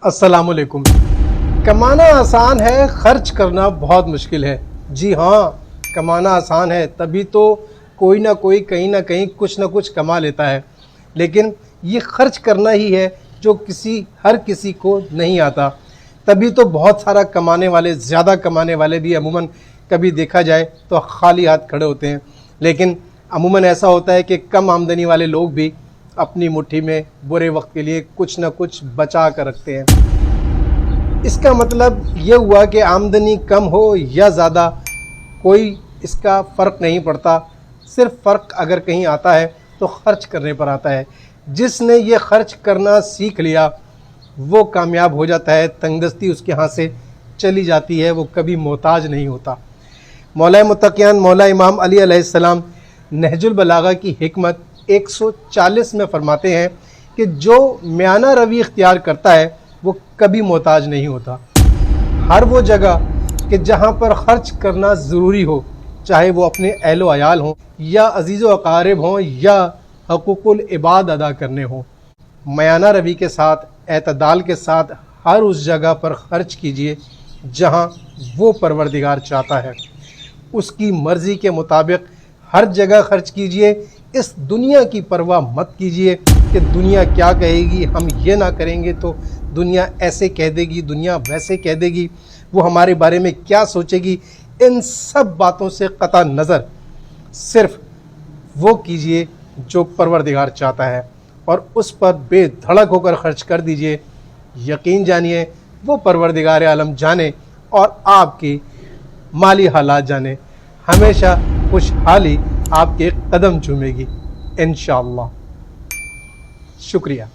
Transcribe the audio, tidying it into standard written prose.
अस्सलाम वालेकुम। कमाना आसान है, खर्च करना बहुत मुश्किल है। जी हाँ, कमाना आसान है, तभी तो कोई ना कोई कहीं ना कहीं कुछ ना कुछ कमा लेता है, लेकिन ये खर्च करना ही है जो हर किसी को नहीं आता। तभी तो बहुत सारा कमाने वाले, ज़्यादा कमाने वाले भी अमूमन कभी देखा जाए तो खाली हाथ खड़े होते हैं, लेकिन अमूमन ऐसा होता है कि कम आमदनी वाले लोग भी अपनी मुट्ठी में बुरे वक्त के लिए कुछ ना कुछ बचा कर रखते हैं। इसका मतलब ये हुआ कि आमदनी कम हो या ज़्यादा, कोई इसका फ़र्क नहीं पड़ता। सिर्फ फ़र्क अगर कहीं आता है तो खर्च करने पर आता है। जिसने ये खर्च करना सीख लिया वो कामयाब हो जाता है, तंगदस्ती उसके हाथ से चली जाती है, वो कभी मोहताज नहीं होता। मौला मुत्तकियान मौला इमाम अली अलैहिस्सलाम नहजुल बलागा की हिकमत 140 में फरमाते हैं कि जो म्याना रवि इख्तियार करता है वो कभी मोहताज नहीं होता। हर वो जगह कि जहाँ पर खर्च करना ज़रूरी हो, चाहे वो अपने अहलो अयाल हों या अजीज़ व अकारिब हों या हकूक़ुल इबाद अदा करने हों, म्याना रवि के साथ, एतदाल के साथ हर उस जगह पर खर्च कीजिए जहाँ वो परवरदिगार चाहता है। उसकी मर्ज़ी के मुताबिक हर जगह खर्च कीजिए। इस दुनिया की परवाह मत कीजिए कि दुनिया क्या कहेगी, हम ये ना करेंगे तो दुनिया ऐसे कह देगी, दुनिया वैसे कह देगी, वो हमारे बारे में क्या सोचेगी। इन सब बातों से कता नज़र सिर्फ वो कीजिए जो परवरदिगार चाहता है और उस पर बेधड़क होकर खर्च कर दीजिए। यकीन जानिए वो परवरदिगार आलम जाने और आपकी माली हालात जाने, हमेशा खुशहाली आपके कदम चूमेगी इंशाअल्लाह। शुक्रिया।